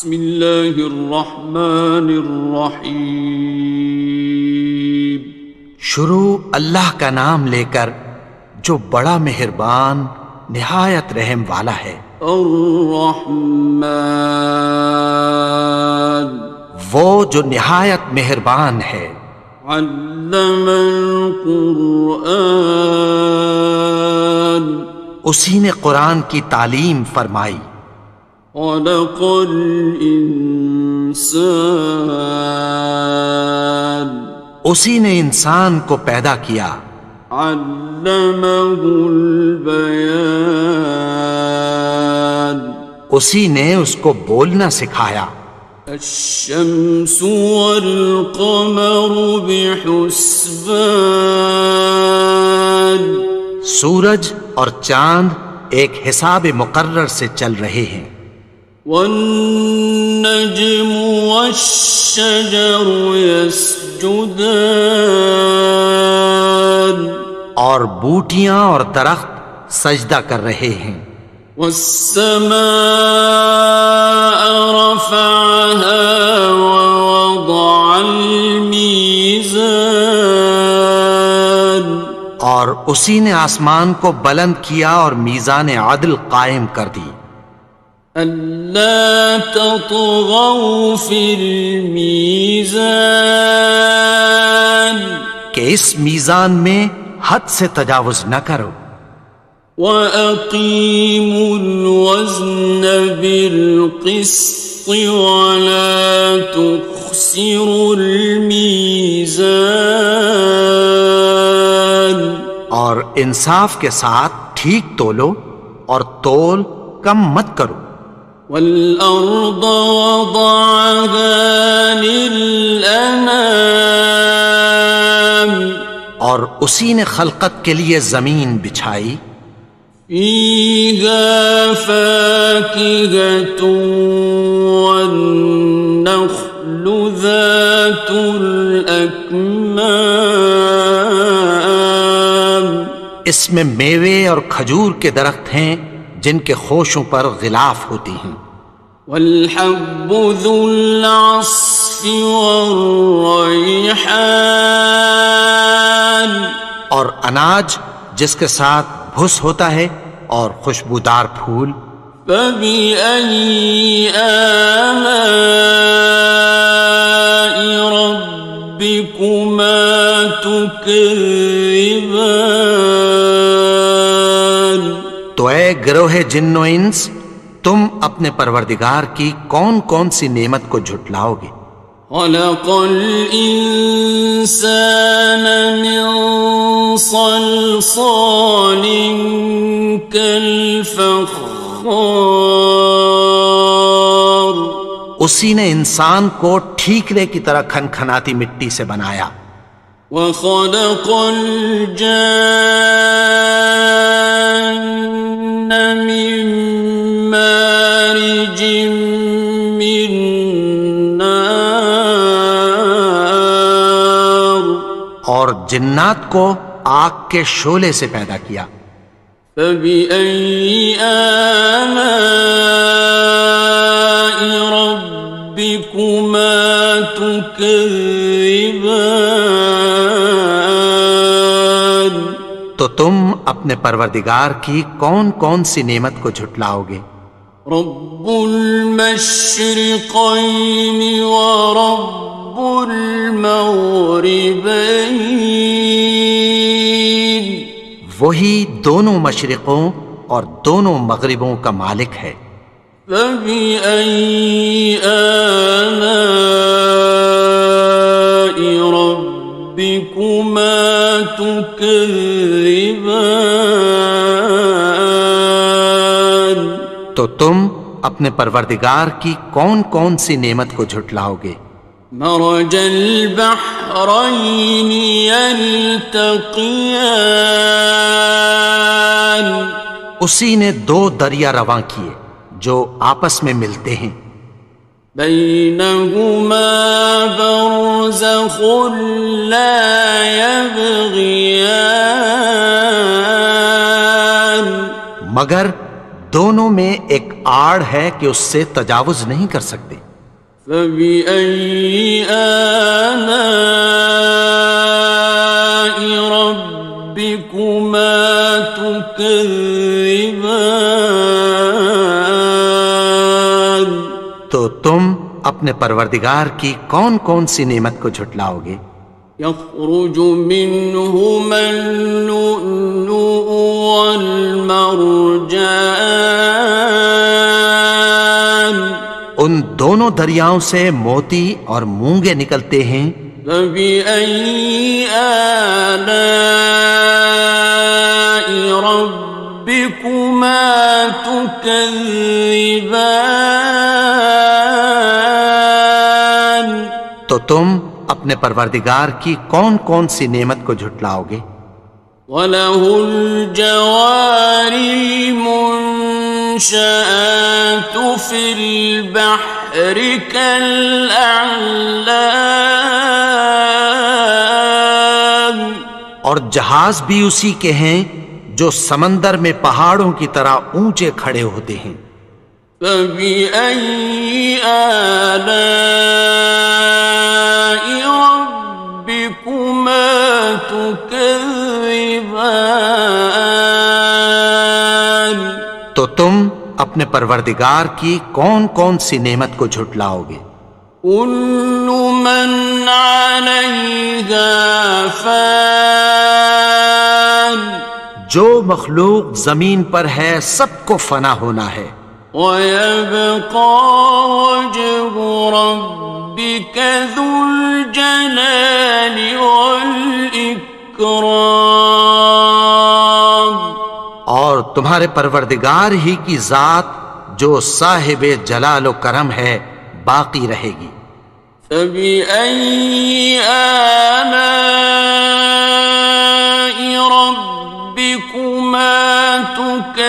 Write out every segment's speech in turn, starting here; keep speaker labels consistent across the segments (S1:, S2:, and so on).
S1: بسم اللہ الرحمن الرحیم.
S2: شروع اللہ کا نام لے کر جو بڑا مہربان نہایت رحم والا ہے.
S1: الرحمن
S2: وہ جو نہایت مہربان ہے.
S1: علم القرآن
S2: اسی نے قرآن کی تعلیم فرمائی.
S1: خلق الانسان
S2: اسی نے انسان کو پیدا کیا.
S1: علمہ البیان
S2: اسی نے اس کو بولنا سکھایا.
S1: الشمس والقمر بحسبان
S2: سورج اور چاند ایک حساب مقرر سے چل رہے ہیں.
S1: والنجم والشجر يسجدان
S2: اور بوٹیاں اور درخت سجدہ کر رہے ہیں.
S1: والسماء رفعها ووضع الميزان
S2: اور اسی نے آسمان کو بلند کیا اور میزان عدل قائم کر دی.
S1: ألا تطغوا في الميزان
S2: کہ اس میزان میں حد سے تجاوز نہ کرو.
S1: وَأَقِيمُوا الْوَزْنَ بِالْقِسْطِ وَلَا تُخْسِرُوا الْمِيزَانَ
S2: اور انصاف کے ساتھ ٹھیک تولو اور تول کم مت کرو.
S1: وَالْأَرْضَ وَضَعَهَا لِلْأَنَامِ
S2: اور اسی نے خلقت کے لیے زمین بچھائی.
S1: فِيهَا فَاكِهَةٌ وَالنَّخْلُ ذَاتُ الْأَكْمَامِ
S2: اس میں میوے اور کھجور کے درخت ہیں جن کے خوشوں پر غلاف ہوتی ہیں.
S1: وَالْحَبُّ ذُو الْعَصْفِ وَالرَّيْحَانِ
S2: اور اناج جس کے ساتھ بھس ہوتا ہے اور خوشبودار پھول.
S1: فَبِأَيِّ آلَاءِ رَبِّكُمَا تُكَذِّبَانِ
S2: تو اے گروہ جن و انس تم اپنے پروردگار کی کون کون سی نعمت کو جھٹلاؤ گے.
S1: خَلَقَ الْإِنسَانَ مِنْ صَلْصَالٍ كَالْفَخَّارِ
S2: اسی نے انسان کو ٹھیکرے کی طرح کھنکھناتی مٹی سے بنایا.
S1: وَخَلَقَ الْجَانَّ مِن مَّارِجٍ مِّن نَّارٍ
S2: اور جنات کو آگ کے شعلے سے پیدا کیا.
S1: فَبِأَيِّ آلَاءِ رَبِّكُمَا تُكَذِّبَانِ
S2: تو تم اپنے پروردگار کی کون کون سی نعمت کو جھٹلاؤ گے.
S1: رب المشرقین ورب المغربین
S2: وہی دونوں مشرقوں اور دونوں مغربوں کا مالک ہے.
S1: فَبِأَيِّ آلَاءِ رَبِّكُمَا تُكَذِّبَانِ
S2: تو تم اپنے پروردگار کی کون کون سی نعمت کو جھٹلاؤ گے.
S1: مرج البحرین یلتقیان
S2: اسی نے دو دریا رواں کیے جو آپس میں ملتے ہیں.
S1: بینہما برزخ لا یبغیان
S2: مگر دونوں میں ایک آڑ ہے کہ اس سے تجاوز نہیں کر سکتے۔
S1: فبأي آلاء ربكما تكذبان؟
S2: تو تم اپنے پروردگار کی کون کون سی نعمت کو جھٹلاؤ گے؟
S1: يخرج منهما اللؤلؤ والمرجان،
S2: ان دونوں دریاؤں سے موتی اور مونگے نکلتے ہیں۔
S1: فبأي آلاء ربكما تكذبان؟
S2: تو تم اپنے پروردگار کی کون کون سی نعمت کو جھٹلاؤ گے؟
S1: وَلَهُ الْجَوَارِ الْمُنشَآتُ فِي الْبَحْرِ كَالْأَعْلَامِ،
S2: اور جہاز بھی اسی کے ہیں جو سمندر میں پہاڑوں کی طرح اونچے کھڑے ہوتے ہیں۔
S1: فَبِأَيِّ آلَاءِ رَبِّكُمَا تُكَذِّبَانِ؟
S2: تو تم اپنے پروردگار کی کون کون سی نعمت کو جھٹلاؤ گے؟
S1: كُلُّ مَنْ عَلَيْهَا فَانٍ،
S2: جو مخلوق زمین پر ہے سب کو فنا ہونا ہے۔
S1: وَيَبْقَى وَجْهُ رَبِّكَ ذُو الْجَلَالِ وَالْإِكْرَامِ،
S2: اور تمہارے پروردگار ہی کی ذات جو صاحب جلال و کرم ہے باقی رہے گی۔
S1: فَبِأَيِّ آلَاءِ رَبِّكُمَا تُكَذِّبَانِ؟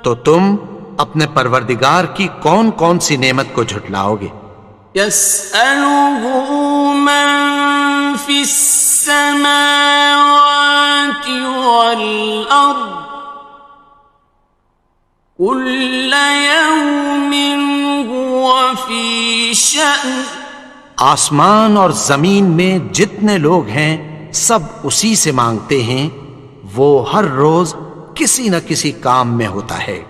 S2: تو تم اپنے پروردگار کی کون کون سی نعمت کو جھٹلاؤ گے؟
S1: يَسْأَلُهُ مَن فِي السَّمَاوَاتِ وَالْأَرْضِ كُلَّ يَوْمٍ هُوَ فِي شَأْنٍ،
S2: آسمان اور زمین میں جتنے لوگ ہیں سب اسی سے مانگتے ہیں، وہ ہر روز کسی نہ کسی کام میں ہوتا ہے۔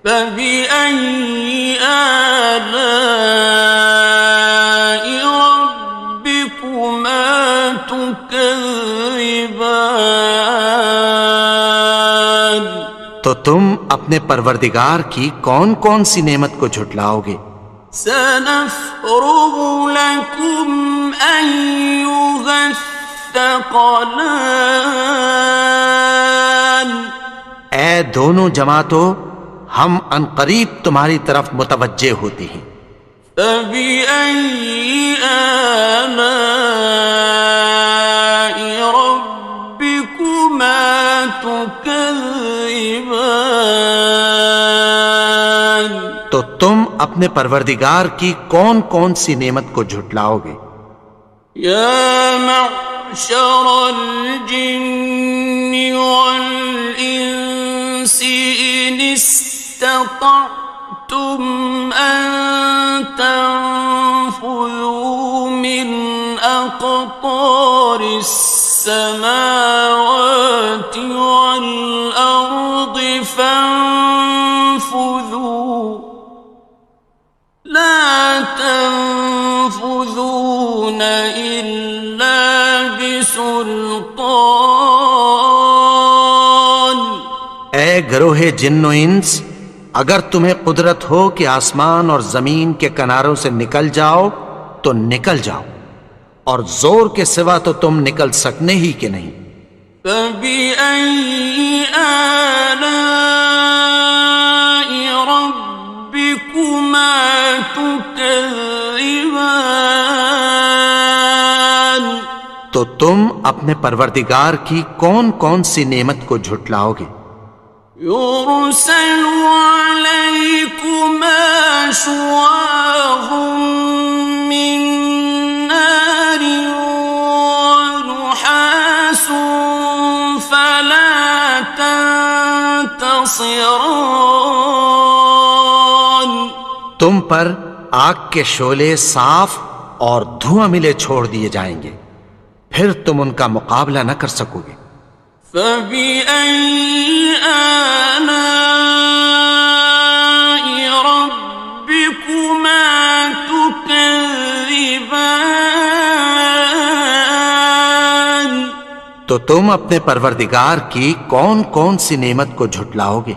S1: فَبِأَيِّ آلَاءِ رَبِّكُمَا تُكَذِّبَانِ؟
S2: تو تم اپنے پروردگار کی کون کون سی نعمت کو جھٹلاؤ گے؟
S1: سَنَفْرُغُ لَكُمْ أَيُّهَ الثَّقَلَانِ،
S2: اے دونوں جماعتوں، ہم عنقریب تمہاری طرف متوجہ ہوتے ہیں۔
S1: فَبِأَيِّ آلَاءِ رَبِّكُمَا تُكَذِّبَانِ؟
S2: تو تم اپنے پروردگار کی کون کون سی نعمت کو جھٹلاؤ گے؟
S1: يَا مَعْشَرَ الْجِنِّ وَالْإِنسِ إِنِ اسْتَطَعْتُمْ أَن تَنفُذُوا مِنْ أَقْطَارِ السَّمَاوَاتِ وَالْأَرْضِ فَانفُذُوا لَا تَنفُذُونَ إِلَّا بِسُلْطَانٍ۔
S2: اے گروہ جن و انس، اگر تمہیں قدرت ہو کہ آسمان اور زمین کے کناروں سے نکل جاؤ تو نکل جاؤ، اور زور کے سوا تو تم نکل سکنے ہی کہ نہیں۔
S1: فَبِأَيِّ آلَاءِ رَبِّكُمَا تُكَذِّبَانِ؟
S2: تو تم اپنے پروردگار کی کون کون سی نعمت کو جھٹلاؤ گے؟
S1: يُرْسَلُ عَلَيْكُمَا شُوَاظٌ مِّن نَّارٍ وَنُحَاسٌ ينتصران.
S2: تم پر آگ کے شعلے صاف اور دھواں ملے چھوڑ دیے جائیں گے، پھر تم ان کا مقابلہ نہ کر سکو گے۔
S1: فبأي آلاء ربكما تكذبان.
S2: تو تم اپنے پروردگار کی کون کون سی نعمت کو جھٹلاؤ گے؟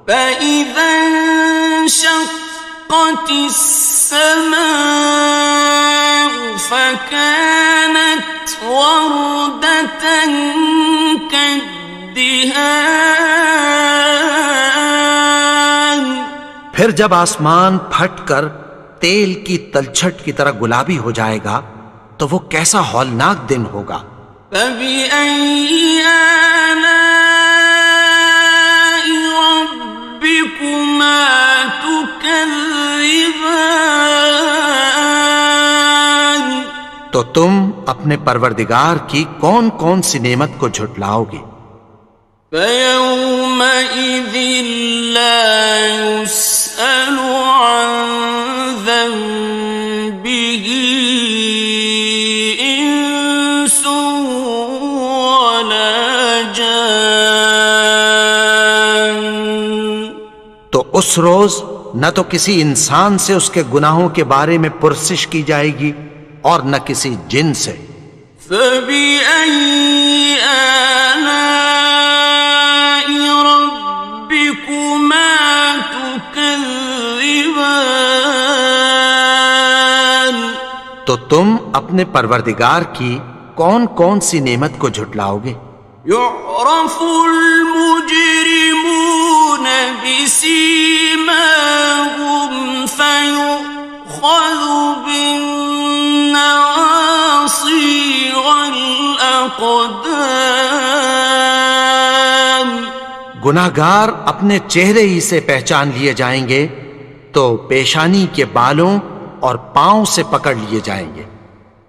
S1: فإذا انشقت السماء فكانت وردة كالدهان.
S2: پھر جب آسمان پھٹ کر تیل کی تلچھٹ کی طرح گلابی ہو جائے گا تو وہ کیسا ہولناک دن ہوگا۔
S1: فبأي آلاء ربكما تكذبان.
S2: تو تم اپنے پروردگار کی کون کون سی نعمت کو جھٹلاؤ گے؟
S1: فيومئذ لا يسأل عن ذنبه إنس ولا جان.
S2: تو اس روز نہ تو کسی انسان سے اس کے گناہوں کے بارے میں پرسش کی جائے گی اور نہ کسی جن سے۔
S1: فبأي آلاء ربكما تكذبان.
S2: تو تم اپنے پروردگار کی کون کون سی نعمت کو جھٹلاؤ گے؟
S1: يعرف المجرمون بسيماهم فيؤخذ بالنواصي والأقدام.
S2: گناہگار اپنے چہرے ہی سے پہچان لیے جائیں گے تو پیشانی کے بالوں اور پاؤں سے پکڑ لیے جائیں گے۔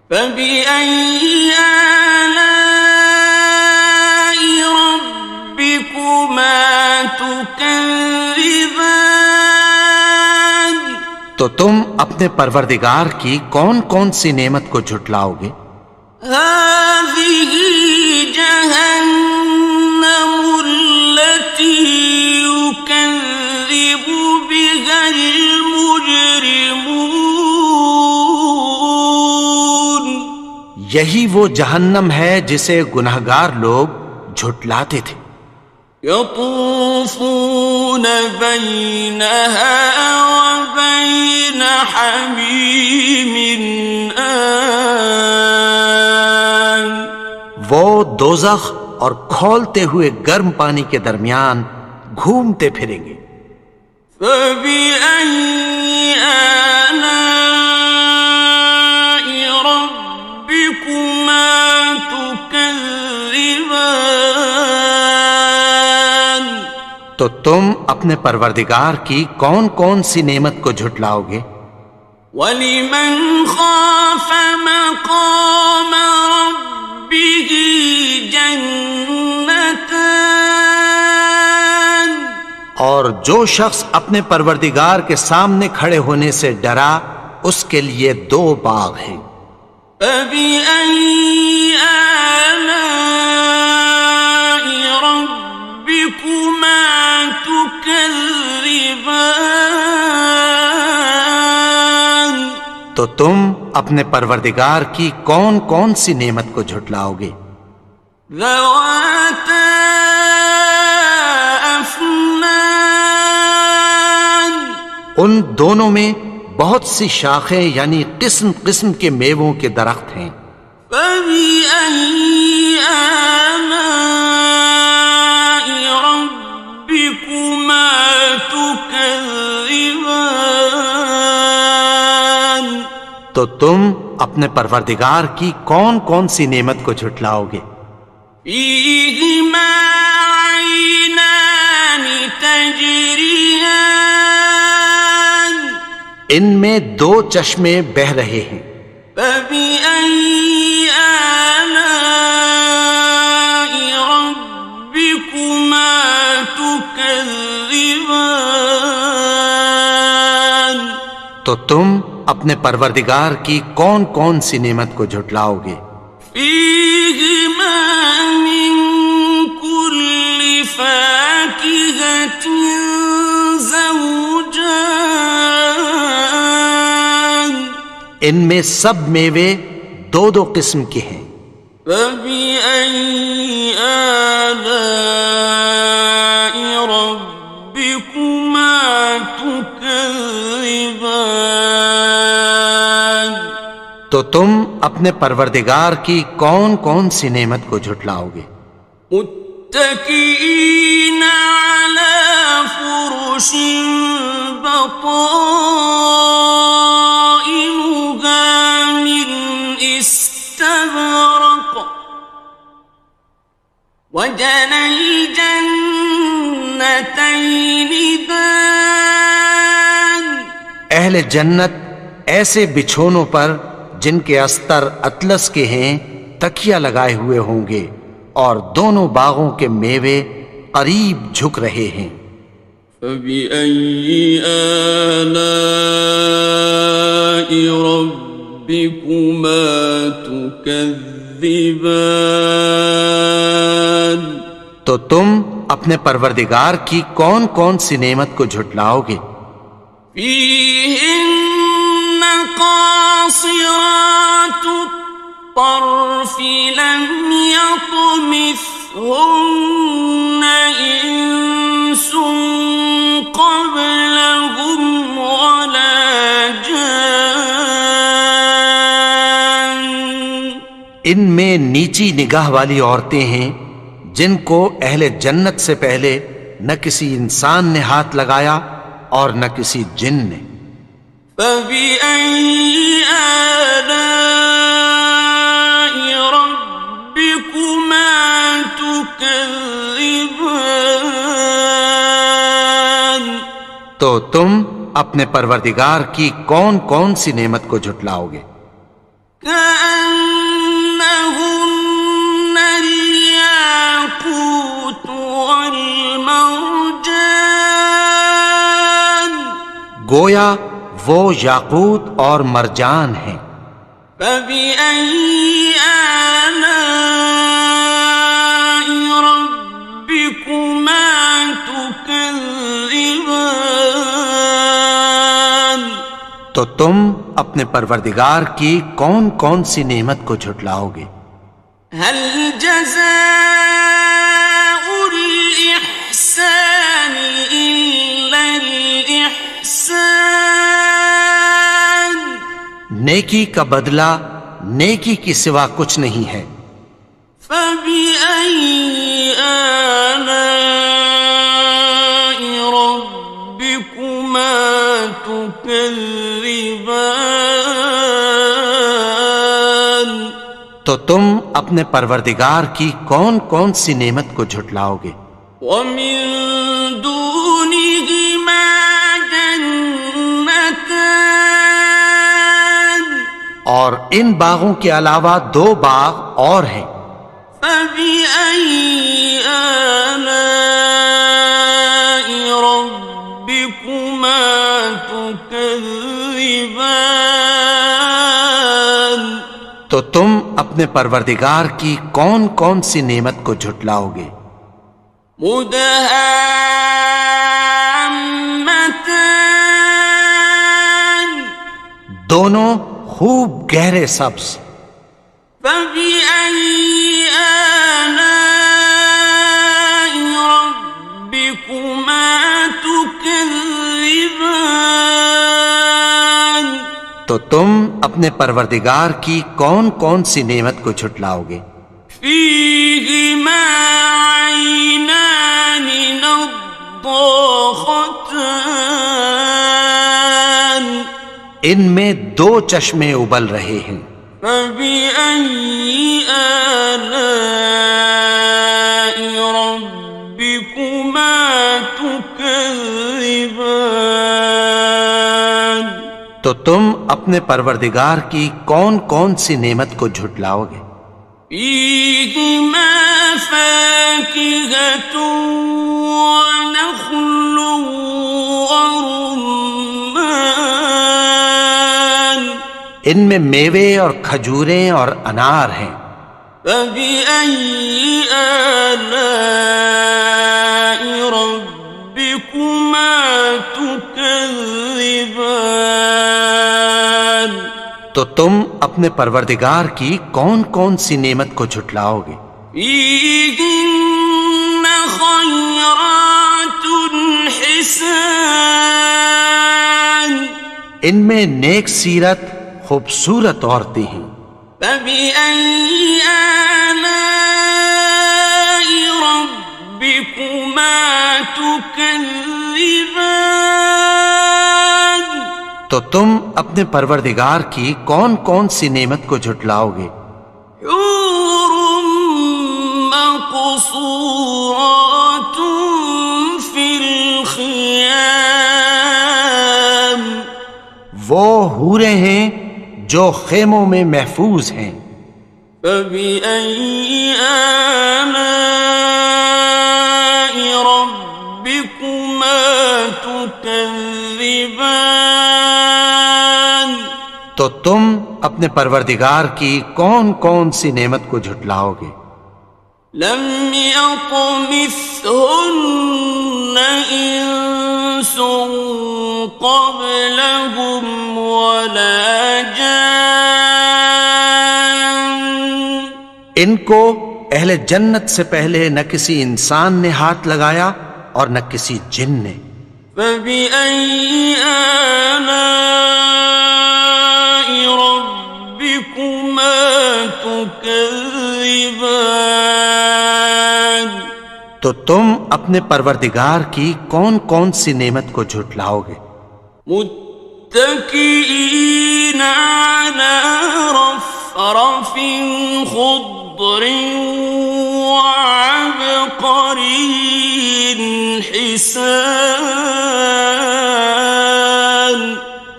S1: فبأي آلاء ربكما تكذبان.
S2: تو تم اپنے پروردگار کی کون کون سی نعمت کو جھٹلاؤ گے؟
S1: هذه جهنم التي يكذب بها المجرمون.
S2: یہی وہ جہنم ہے جسے گناہگار لوگ جھٹلاتے تھے۔
S1: يطوفون بينها وبين حميم آن.
S2: وہ دوزخ اور کھولتے ہوئے گرم پانی کے درمیان گھومتے پھریں گے۔
S1: فبأي آلاء ربكما تكذبان.
S2: تو تم اپنے پروردگار کی کون کون سی نعمت کو جھٹلاؤ گے؟
S1: وَلِمَنْ خَافَ مَقَامَ رَبِّهِ جَنَّتَانِ.
S2: اور جو شخص اپنے پروردگار کے سامنے کھڑے ہونے سے ڈرا اس کے لیے دو باغ ہیں۔
S1: فَبِأَيِّ آلَاءِ رَبِّكُمَا تُكَذِّبَانِ.
S2: تو تم اپنے پروردگار کی کون کون سی نعمت کو جھٹلاؤ گے؟
S1: ذَوَاتَا أَفْنَانٍ.
S2: ان دونوں میں بہت سی شاخیں یعنی قسم قسم کے میووں کے درخت ہیں۔
S1: فَبِأَيِّ آلَاءِ رَبِّكُمَا تُكَذِّبَانِ.
S2: تو تم اپنے پروردگار کی کون کون سی نعمت کو جھٹلاؤ گے؟
S1: فِيهِمَا عَيْنَانِ تَجْرِيَانِ.
S2: ان میں دو چشمے بہہ رہے ہیں۔
S1: فَبِأَيِّ آلَاءِ رَبِّكُمَا تُكَذِّبَانِ. تكذبان
S2: تو تم اپنے پروردگار کی کون کون سی نعمت کو جھٹلاؤ گے؟
S1: فيهما من كل فاكهة زوجان
S2: ان میں سب میوے دو دو قسم کے ہیں۔
S1: فبأي آلاء ربكما تكذبان
S2: تو تم اپنے پروردگار کی کون کون سی نعمت کو جھٹلاؤ گے؟
S1: متكئين على فرش بطائنها من استبرق وجنى الجنتين دان
S2: اہل جنت ایسے بچھونوں پر جن کے استر اطلس کے ہیں تکیہ لگائے ہوئے ہوں گے، اور دونوں باغوں کے میوے قریب جھک رہے ہیں۔
S1: فبأي آلاء ربكما تكذبان
S2: تو تم اپنے پروردگار کی کون کون سی نعمت کو جھٹلاؤ گے؟
S1: فيهن قاصرات الطرف لم يطمثهن إنس قبلهم ولا جان
S2: ان میں نیچی نگاہ والی عورتیں ہیں جن کو اہل جنت سے پہلے نہ کسی انسان نے ہاتھ لگایا اور نہ کسی جن نے۔
S1: فبأي آلاء ربكما تكذبان
S2: تو تم اپنے پروردگار کی کون کون سی نعمت کو جھٹلاؤ گے؟
S1: كأنهن الياقوت والمرجان
S2: گویا وہ یاقوت اور مرجان ہیں۔
S1: فبأي آلاء ربكما تكذبان
S2: تو تم اپنے پروردگار کی کون کون سی نعمت کو جھٹلاؤ گے؟
S1: هل جزاء الإحسان إلا الإحسان
S2: نیکی کا بدلہ نیکی کی سوا کچھ نہیں ہے۔
S1: فبأي آلاء ربكما تكذبان
S2: تو تم اپنے پروردگار کی کون کون سی نعمت کو جھٹلاؤ گے؟
S1: ومن دونهما جنتان
S2: اور ان باغوں کے علاوہ دو باغ اور ہیں۔
S1: فبأي آلاء ربكما تكذبان
S2: تو تم اپنے پروردگار کی کون کون سی نعمت کو جھٹلاؤ گے؟
S1: مدهامتان
S2: دونوں خوب گہرے سبز۔
S1: فبأي آلاء ربكما تكذبان
S2: تو تم اپنے پروردگار کی کون کون سی نعمت کو جھٹلاؤ گے؟
S1: فيهما عينان نضاختان
S2: ان میں دو چشمے ابل رہے ہیں۔
S1: فبأي آلاء ربكما تكذبان
S2: تو تم اپنے پروردگار کی کون کون سی نعمت کو جھٹلاؤ گے؟
S1: فيهما فاكهة ونخل ورمان
S2: ان میں میوے اور کھجوریں اور انار ہیں.
S1: فبأي آلاء ربكما تكذبان
S2: تو تم اپنے پروردگار کی کون کون سی نعمت کو جھٹلاؤ گے؟
S1: فيهن خيرات حسان
S2: ان میں نیک سیرت خوبصورت عورتیں ہیں.
S1: فبأي آلاء ربكما تكذبان
S2: تو تم اپنے پروردگار کی کون کون سی نعمت کو جھٹلاؤ گے؟
S1: حور مقصورات في الخيام
S2: وہ حوریں ہیں جو خیموں میں محفوظ ہیں.
S1: فبأي آلاء ربكما تكذبان
S2: تو تم اپنے پروردگار کی کون کون سی نعمت کو جھٹلاؤ گے؟
S1: لم يطمثهن إنس قبلهم ولا جان
S2: ان کو اہل جنت سے پہلے نہ کسی انسان نے ہاتھ لگایا اور نہ کسی جن نے.
S1: فبأي آلاء ربكما تكذبان
S2: تو تم اپنے پروردگار کی کون کون سی نعمت کو جھٹلاؤ گے؟
S1: متكئين على رفرف خضر وعبقري حسان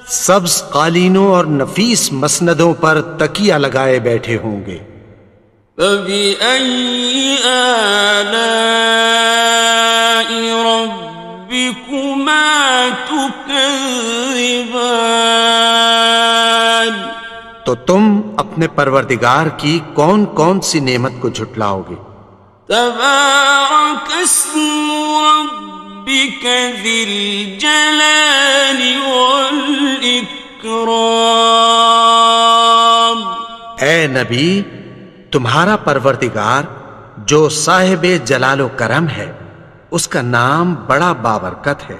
S2: سبز قالینوں اور نفیس مسندوں پر تکیہ لگائے بیٹھے ہوں گے.
S1: فبأي آلاء ربكما تكذبان
S2: تو تم اپنے پروردگار کی کون کون سی نعمت کو جھٹلاؤ گے؟
S1: تبارك اسم ربك ذي الجلال والإكرام
S2: اے نبی، تمہارا پروردگار جو صاحب جلال و کرم ہے، اس کا نام بڑا بابرکت ہے.